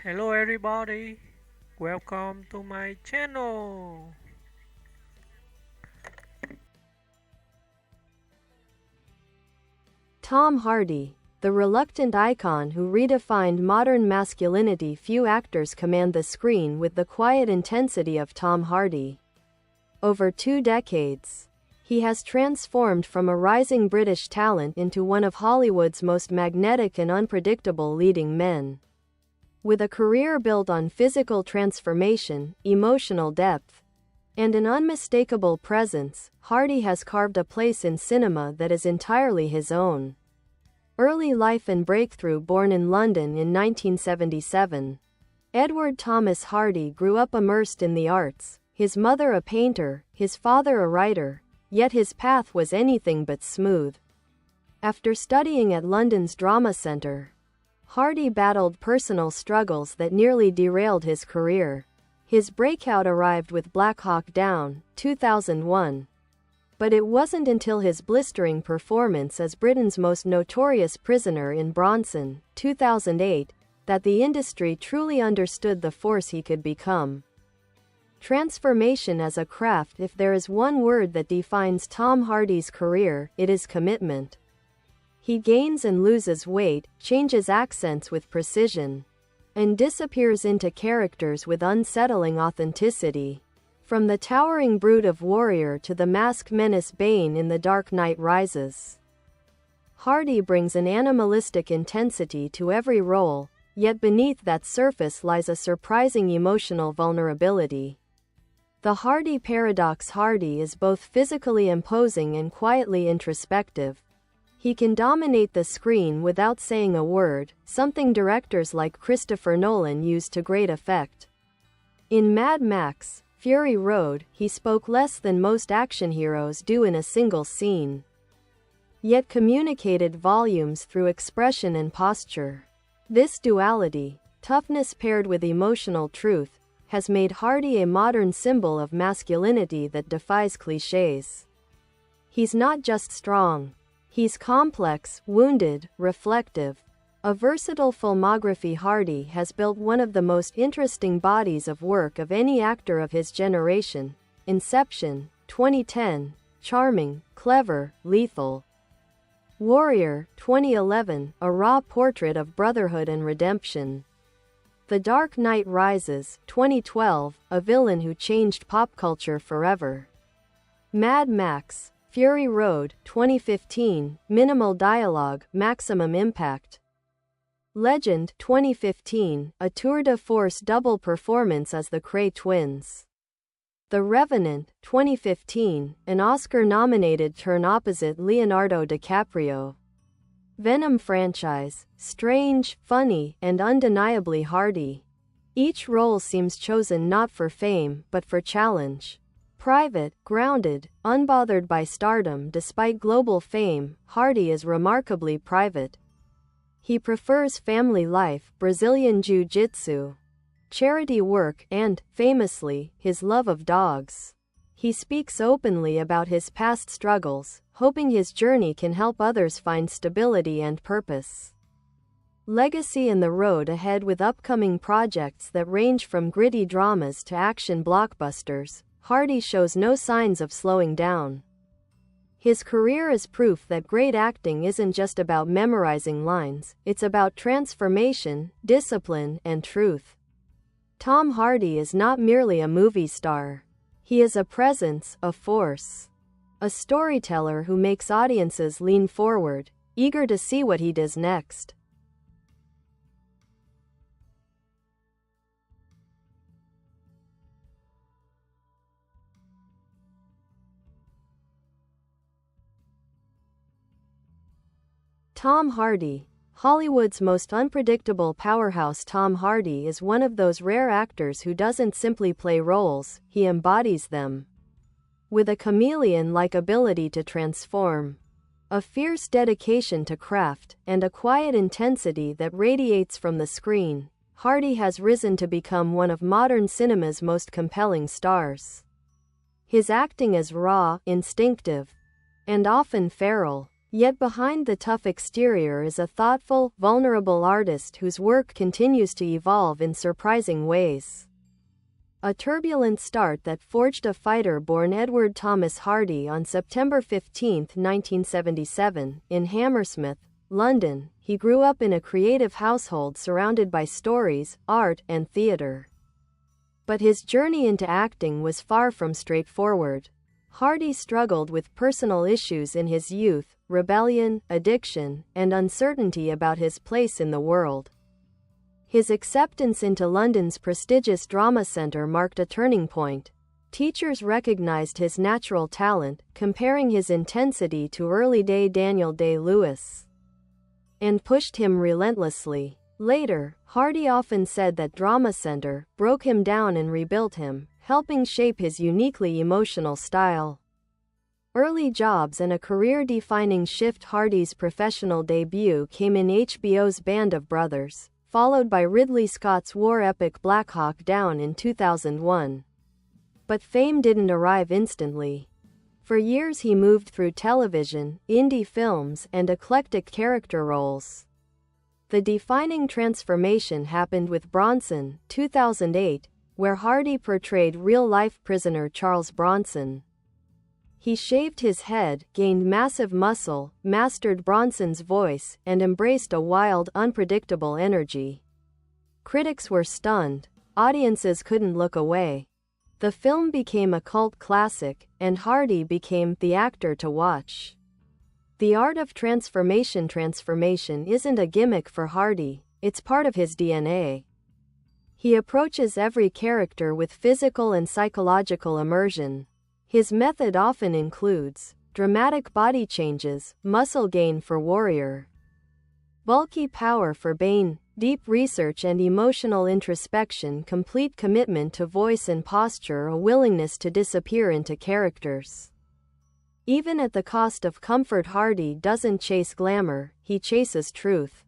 Hello everybody, welcome to my channel. Tom Hardy, the reluctant icon who redefined modern masculinity. Few actors command the screen with the quiet intensity of Tom Hardy. Over 2 decades, he has transformed from a rising British talent into one of Hollywood's most magnetic and unpredictable leading men. With a career built on physical transformation, emotional depth, and an unmistakable presence, Hardy has carved a place in cinema that is entirely his own. Early life and breakthrough. Born in London in 1977, Edward Thomas Hardy grew up immersed in the arts, his mother a painter, his father a writer, yet his path was anything but smooth. After studying at London's Drama Centre, Hardy battled personal struggles that nearly derailed his career. His breakout arrived with Black Hawk Down, 2001. But it wasn't until his blistering performance as Britain's most notorious prisoner in Bronson, 2008, that the industry truly understood the force he could become. Transformation as a craft. If there is one word that defines Tom Hardy's career, it is commitment. He gains and loses weight, changes accents with precision, and disappears into characters with unsettling authenticity. From the towering brute of Warrior to the masked menace Bane in The Dark Knight Rises, Hardy brings an animalistic intensity to every role, yet beneath that surface lies a surprising emotional vulnerability. The Hardy paradox. Hardy is both physically imposing and quietly introspective. He can dominate the screen without saying a word, something directors like Christopher Nolan used to great effect. In Mad Max: Fury Road, he spoke less than most action heroes do in a single scene, yet communicated volumes through expression and posture. This duality, toughness paired with emotional truth, has made Hardy a modern symbol of masculinity that defies cliches. He's not just strong. He's complex, wounded, reflective. A versatile filmography. Hardy has built one of the most interesting bodies of work of any actor of his generation. Inception, 2010, charming, clever, lethal. Warrior, 2011, a raw portrait of brotherhood and redemption. The Dark Knight Rises, 2012, a villain who changed pop culture forever. Mad Max: Fury Road, 2015, minimal dialogue, maximum impact. Legend, 2015, a tour de force double performance as the Cray twins. The Revenant, 2015, an Oscar-nominated turn opposite Leonardo DiCaprio. Venom franchise, strange, funny, and undeniably Hardy. Each role seems chosen not for fame, but for challenge. Private, grounded, unbothered by stardom. Despite global fame, Hardy is remarkably private. He prefers family life, Brazilian jiu-jitsu, charity work, and, famously, his love of dogs. He speaks openly about his past struggles, hoping his journey can help others find stability and purpose. Legacy and the road ahead. With upcoming projects that range from gritty dramas to action blockbusters, Hardy shows no signs of slowing down. His career is proof that great acting isn't just about memorizing lines, it's about transformation, discipline, and truth. Tom Hardy is not merely a movie star. He is a presence, a force. A storyteller who makes audiences lean forward, eager to see what he does next. Tom Hardy, Hollywood's most unpredictable powerhouse. Tom Hardy is one of those rare actors who doesn't simply play roles, he embodies them. With a chameleon-like ability to transform, a fierce dedication to craft, and a quiet intensity that radiates from the screen, Hardy has risen to become one of modern cinema's most compelling stars. His acting is raw, instinctive, and often feral, Yet behind the tough exterior is a thoughtful, vulnerable artist whose work continues to evolve in surprising ways. A turbulent start that forged a fighter born Edward Thomas Hardy on September 15, 1977, in Hammersmith, London. He grew up in a creative household surrounded by stories, art, and theater. But his journey into acting was far from straightforward. Hardy struggled with personal issues in his youth, rebellion, addiction, and uncertainty about his place in the world. His acceptance into London's prestigious drama centre marked a turning point. Teachers recognized his natural talent, comparing his intensity to early-day Daniel Day-Lewis, and pushed him relentlessly. Later, Hardy often said that drama centre broke him down and rebuilt him, helping shape his uniquely emotional style. Early jobs and a career-defining shift. Hardy's professional debut came in HBO's Band of Brothers, followed by Ridley Scott's war epic Black Hawk Down in 2001. But fame didn't arrive instantly. For years he moved through television, indie films, and eclectic character roles. The defining transformation happened with Bronson, 2008, where Hardy portrayed real-life prisoner Charles Bronson. He shaved his head, gained massive muscle, mastered Bronson's voice, and embraced a wild, unpredictable energy. Critics were stunned. Audiences couldn't look away. The film became a cult classic, and Hardy became the actor to watch. The art of transformation isn't a gimmick for Hardy, it's part of his DNA. He approaches every character with physical and psychological immersion. His method often includes dramatic body changes, muscle gain for Warrior, bulky power for Bane, deep research and emotional introspection, complete commitment to voice and posture, a willingness to disappear into characters. Even at the cost of comfort, Hardy doesn't chase glamour, he chases truth.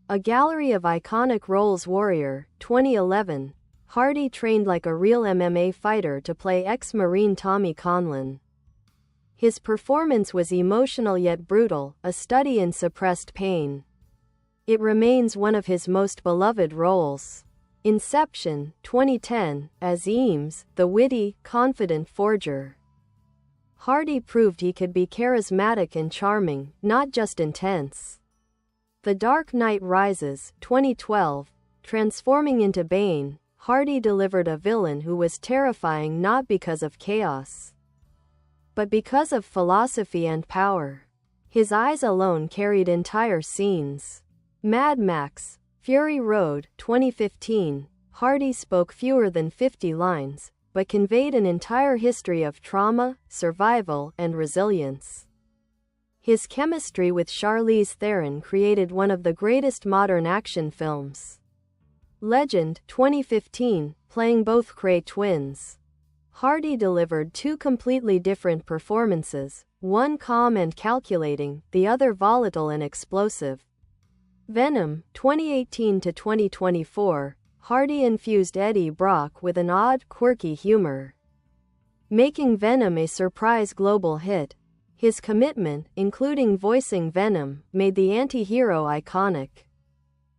A gallery of iconic roles. Warrior, 2011. Hardy trained like a real MMA fighter to play ex-Marine Tommy Conlon. His performance was emotional yet brutal, a study in suppressed pain. It remains one of his most beloved roles. Inception, 2010, as Eames, the witty, confident forger. Hardy proved he could be charismatic and charming, not just intense. The Dark Knight Rises, 2012, transforming into Bane, Hardy delivered a villain who was terrifying not because of chaos, but because of philosophy and power. His eyes alone carried entire scenes. Mad Max, Fury Road, 2015. Hardy spoke fewer than 50 lines, but conveyed an entire history of trauma, survival, and resilience. His chemistry with Charlize Theron created one of the greatest modern action films. Legend, 2015, playing both Cray twins. Hardy delivered two completely different performances, one calm and calculating, the other volatile and explosive. Venom, 2018 to 2024, Hardy infused Eddie Brock with an odd, quirky humor, making Venom a surprise global hit. His commitment, including voicing Venom, made the anti-hero iconic.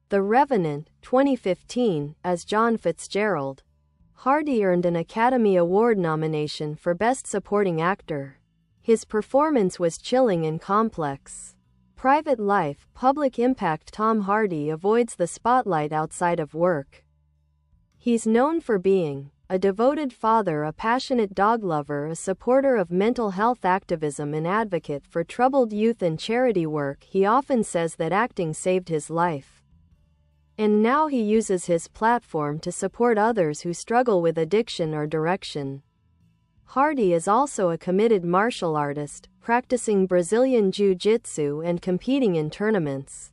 The Revenant, 2015, as John Fitzgerald. Hardy earned an Academy Award nomination for Best Supporting Actor. His performance was chilling and complex. Private life, public impact. Tom Hardy avoids the spotlight outside of work. He's known for being a devoted father, a passionate dog lover, a supporter of mental health activism, an advocate for troubled youth, and charity work. He often says that acting saved his life. And now he uses his platform to support others who struggle with addiction or direction. Hardy is also a committed martial artist, practicing Brazilian Jiu-Jitsu and competing in tournaments.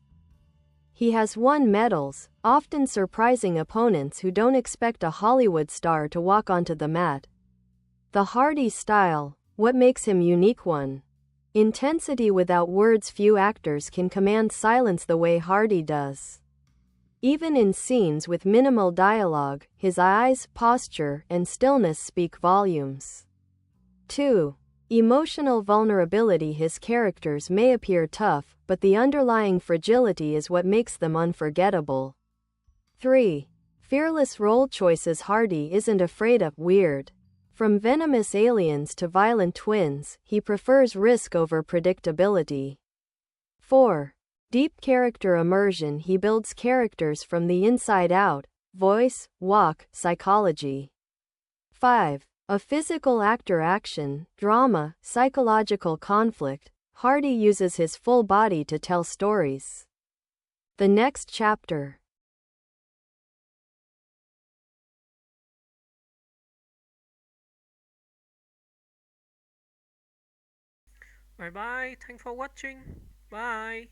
He has won medals, often surprising opponents who don't expect a Hollywood star to walk onto the mat. The Hardy style, what makes him unique? 1. Intensity without words. Few actors can command silence the way Hardy does. Even in scenes with minimal dialogue, his eyes, posture, and stillness speak volumes. 2. Emotional vulnerability. His characters may appear tough, but the underlying fragility is what makes them unforgettable. 3. Fearless role choices. Hardy isn't afraid of weird. From venomous aliens to violent twins, he prefers risk over predictability. 4. Deep character immersion. He builds characters from the inside out: voice, walk, psychology. 5. A physical actor. Action, drama, psychological conflict. Hardy uses his full body to tell stories. The next chapter. Bye bye. Thanks for watching. Bye.